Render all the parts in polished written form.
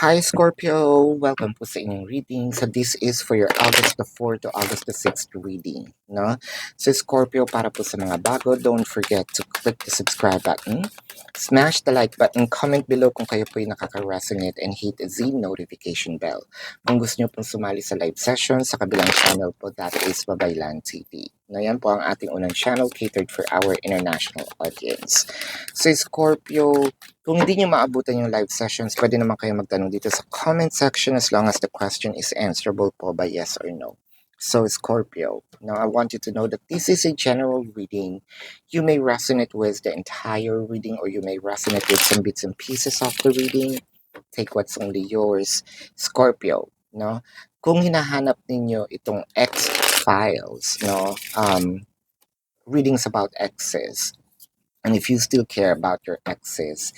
Hi Scorpio! Welcome po sa inyong reading. So this is for your August the 4th to August the 6th reading. No? So Scorpio, para po sa mga bago, don't forget to click the subscribe button, smash the like button, comment below kung kayo po yung nakaka-resonate, and hit the notification bell. Kung gusto nyo pong sumali sa live session sa kabilang channel po, that is Babaylan TV. Na yan po ang ating unang channel catered for our international audience. So Scorpio, kung hindi nyo maabutan yung live sessions, pwede naman kayo magtanong dito sa comment section as long as the question is answerable po by yes or no. So Scorpio, now I want you to know that this is a general reading. You may resonate with the entire reading or you may resonate with some bits and pieces of the reading. Take what's only yours. Scorpio, no? Kung hinahanap ninyo itong X-Files, no? Readings about exes, and if you still care about your exes,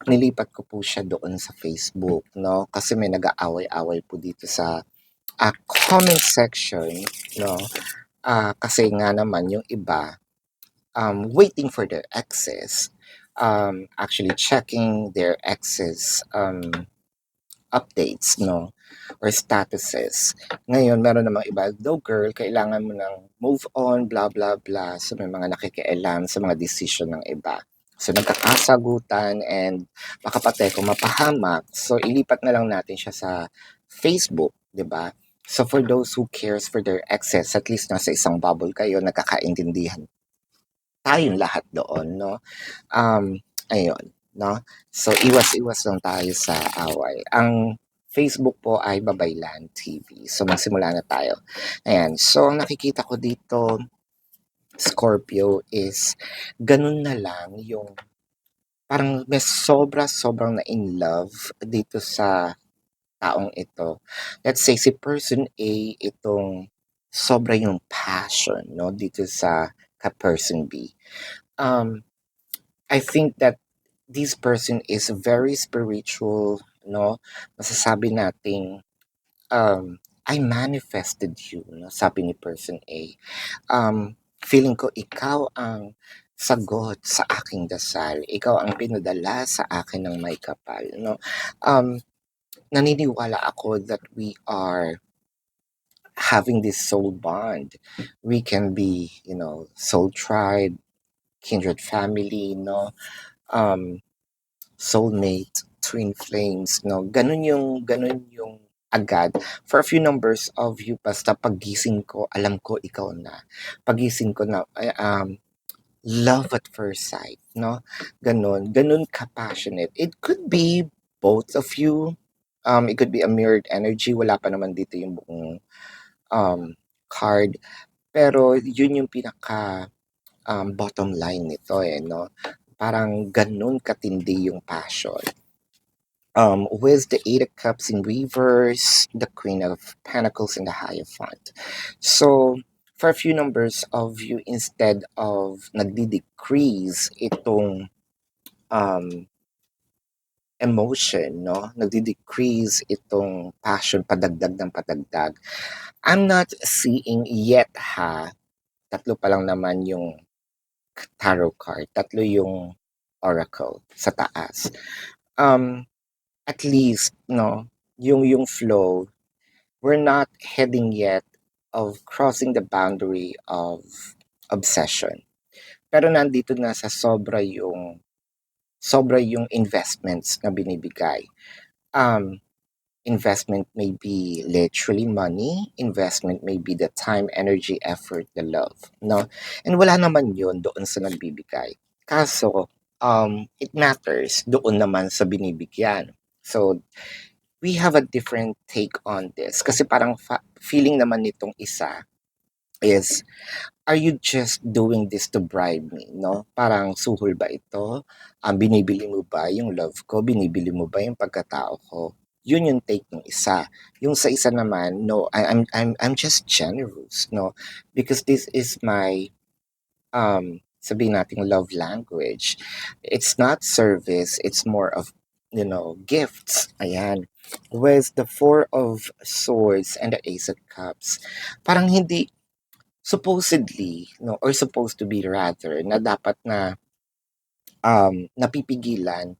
nilipat ko po siya doon sa Facebook, no? Kasi may nag-aaway-away po dito sa comment section, no? Kasi nga naman yung iba, waiting for their exes, actually checking their exes updates, no? Or statuses. Ngayon, meron namang iba, though girl, kailangan mo ng move on, blah, blah, blah. So, may mga nakikialam sa mga decision ng iba. So, nagkakasagutan and baka pati kung mapahamak. So, ilipat na lang natin siya sa Facebook, di ba? So, for those who cares for their exes, at least nasa isang bubble kayo, nagkakaintindihan tayong lahat doon, no? Ayun, no? So, iwas-iwas lang tayo sa away. Ang Facebook po ay Babaylan TV. So, magsimula na tayo. Ayan. So, ang nakikita ko dito, Scorpio, is ganun na lang yung parang may sobrang na in love dito sa taong ito. Let's say si person A, itong sobra yung passion, no? Dito sa ka-person B. I think that this person is very spiritual, no? Masasabi nating, I manifested you, no? Sabi ni person A. Feeling ko ikaw ang sagot sa aking dasal. Ikaw ang pinadala sa akin ng may kapal, no? Naniniwala ako that we are having this soul bond. We can be, soul tribe, kindred family, no? Soulmate, twin flames, no? Ganun yung agad. For a few numbers of you, basta pagising ko, alam ko ikaw na. Pagising ko na, love at first sight, no? Ganun ka-passionate. It could be both of you. It could be a mirrored energy. Wala pa naman dito yung buong card. Pero yun yung pinaka bottom line nito no? Parang ganun katindi yung passion. With the Eight of Cups in reverse, the Queen of Pentacles in the Hierophant. So, for a few numbers of you, instead of nagdi-decrease itong emotion, no? Nagdi-decrease itong passion, padagdag ng padagdag. I'm not seeing yet, tatlo pa lang naman yung tarot card, tatlo yung oracle sa taas. At least, no, yung flow, we're not heading yet of crossing the boundary of obsession. Pero nandito na sa sobra yung investments na binibigay. Investment may be literally money, investment may be the time, energy, effort, the love, no? And wala naman yun doon sa nagbibigay. Kaso, it matters doon naman sa binibigyan. So, we have a different take on this. Kasi parang feeling naman nitong isa is, are you just doing this to bribe me, no? Parang suhol ba ito? Binibili mo ba yung love ko? Binibili mo ba yung pagkatao ko? Yun yung take ng isa. Yung sa isa naman, no, I'm just generous, no? Because this is my sabihin nating love language. It's not service, it's more of, gifts. Ayan. With the Four of Swords and the Ace of Cups, parang hindi, supposedly, no, or supposed to be rather, na dapat na napipigilan.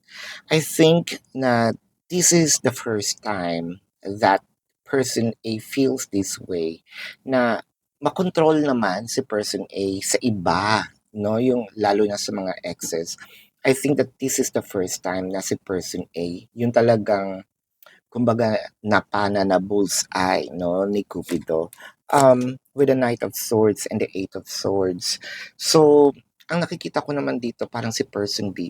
I think na this is the first time that person A feels this way na makontrol naman si person A sa iba, no? Yung lalo na sa mga exes. I think that this is the first time na si person A, yung talagang kumbaga napana na bullseye, no, ni Cupido. With the Knight of Swords and the Eight of Swords. So, ang nakikita ko naman dito parang si person B,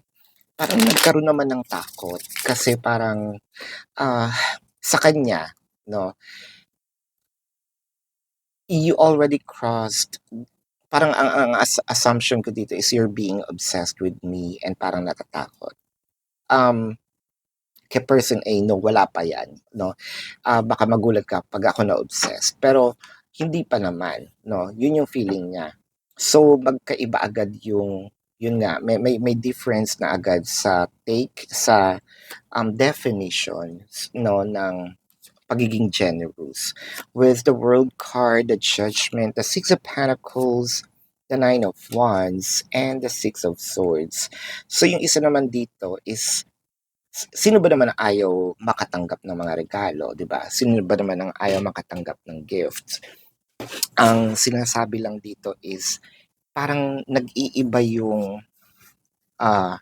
parang nagkaroon naman ng takot kasi parang ah, sa kanya, no, you already crossed, parang ang assumption ko dito is you're being obsessed with me and parang natatakot. Um, Kay person A, no, wala pa yan, no. Baka magulat ka pag ako na-obsessed, pero hindi pa naman, no, yun yung feeling niya. So, magkaiba agad yung, yun nga, may difference na agad sa take, sa definition, no, ng pagiging generous. With the World card, the Judgment, the Six of Pentacles, the Nine of Wands, and the Six of Swords. So yung isa naman dito is, sino ba naman ang ayaw makatanggap ng mga regalo, di ba? Sino ba naman ang ayaw makatanggap ng gifts? Ang sinasabi lang dito is, parang nag-iiba yung, ah,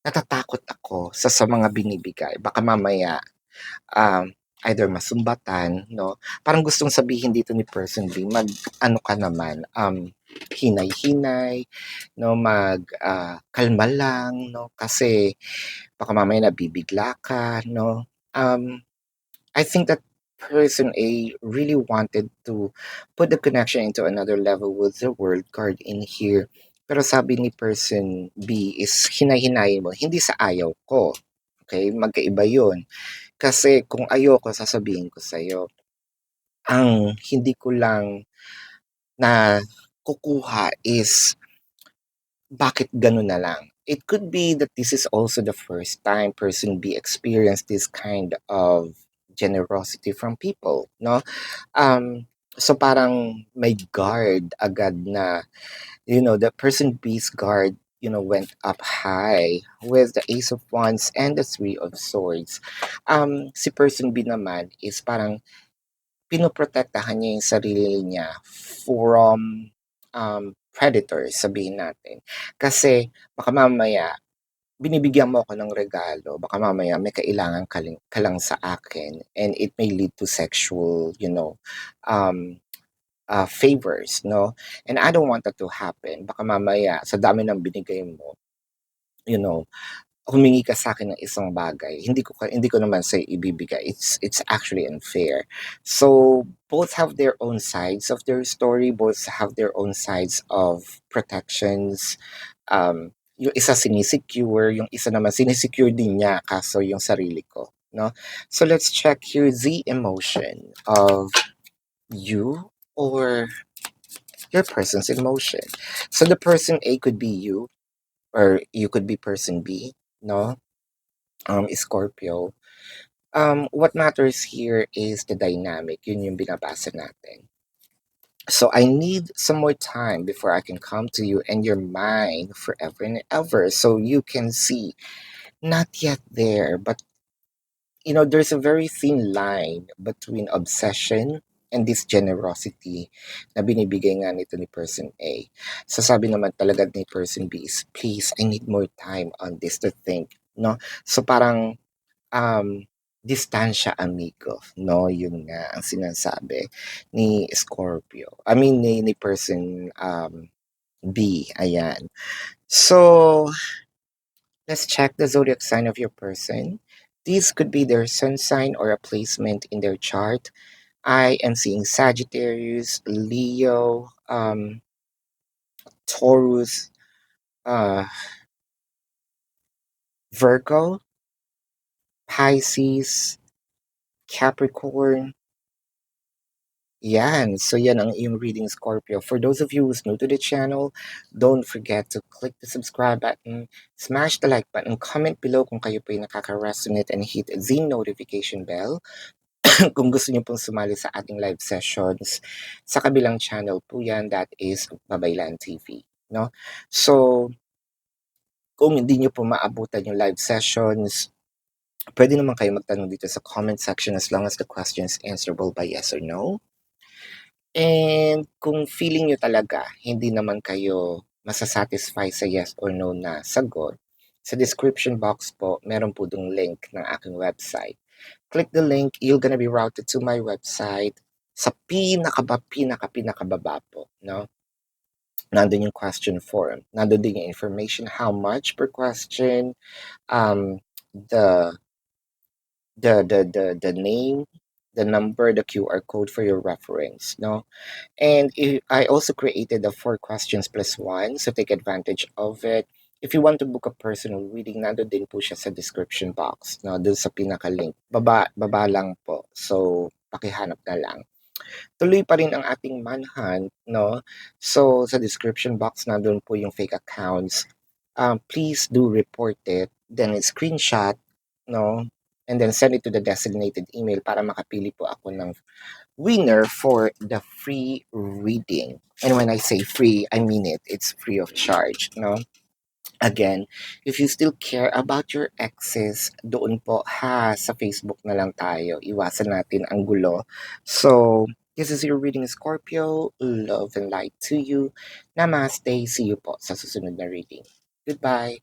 natatakot ako sa mga binibigay. Baka mamaya um, either masumbatan, no? Parang gustong sabihin dito ni person B, ano ka naman, hinay-hinay, no? Kalma lang, no? Kasi baka mamaya nabibigla ka, no? I think that person A really wanted to put the connection into another level with the world card in here. Pero sabi ni person B is hinay-hinayin mo, hindi sa ayaw ko. Okay? Magkaiba yun. Kasi kung ayoko, sasabihin ko sa'yo. Ang hindi ko lang na kukuha is bakit gano'n na lang. It could be that this is also the first time person B experienced this kind of generosity from people, no? So parang may guard agad na, the person B's guard, went up high with the Ace of Wands and the Three of Swords. Si person B naman is parang pinoprotektahan niya yung sarili niya from predators, sabihin natin. Kasi baka mamaya binibigyan mo ako ng regalo, baka mamaya may kailangan ka lang sa akin and it may lead to sexual, um, favors, no? And I don't want that to happen. Baka mamaya sa dami ng binigay mo, you know, humingi ka sa akin ng isang bagay, hindi ko naman sa'yo ibibigay. It's actually unfair. So, both have their own sides of their story, both have their own sides of protections. Yung isa sinisecure, yung isa naman sinisecure din niya kaso yung sarili ko, no? So, let's check here the emotion of you or your person's emotion. So, the person A could be you or you could be person B, no? Scorpio. What matters here is the dynamic. Yun yung binabasa natin. So I need some more time before I can come to you and your mind forever and ever. So you can see, not yet there, but there's a very thin line between obsession and this generosity na binibigay nga nito ni person A. So sabi naman talaga ni person B is, please, I need more time on this to think. No? So parang distansya amigo, no? Yun nga ang sinasabi ni Scorpio. I mean, ni person B, ayan. So, let's check the zodiac sign of your person. This could be their sun sign or a placement in their chart. I am seeing Sagittarius, Leo, Taurus, uh, Virgo, Pisces, Capricorn. Yan. So yan ang iyong reading, Scorpio. For those of you who's new to the channel, don't forget to click the subscribe button, smash the like button, comment below kung kayo po ay nakaka-resonate and hit the notification bell. Kung gusto niyo pong sumali sa ating live sessions, sa kabilang channel po yan, that is Babaylan TV. No? So, kung hindi niyo po maabutan yung live sessions, Pwede naman kayo magtanong dito sa comment section as long as the question is answerable by yes or no. And kung feeling nyo talaga hindi naman kayo masasatisfy sa yes or no na sagot, sa description box po, meron po dong link ng aking website. Click the link, you're gonna be routed to my website sa pinakababa po, no? Nandun yung question form. Nandun din yung information, how much per question, the the name, the number, the QR code for your reference, no? And I also created a 4 questions plus 1, so take advantage of it. If you want to book a personal reading, nandun din po siya sa description box, no? Doon sa pinaka-link. Baba lang po. So, pakihanap na lang. Tuloy pa rin ang ating manhunt, no? So, sa description box, nandun po yung fake accounts. Please do report it, then screenshot, no? And then send it to the designated email para makapili po ako ng winner for the free reading. And when I say free, I mean it. It's free of charge, no? Again, if you still care about your exes, doon po sa Facebook na lang tayo. Iwasan natin ang gulo. So, this is your reading, Scorpio. Love and light to you. Namaste. See you po sa susunod na reading. Goodbye.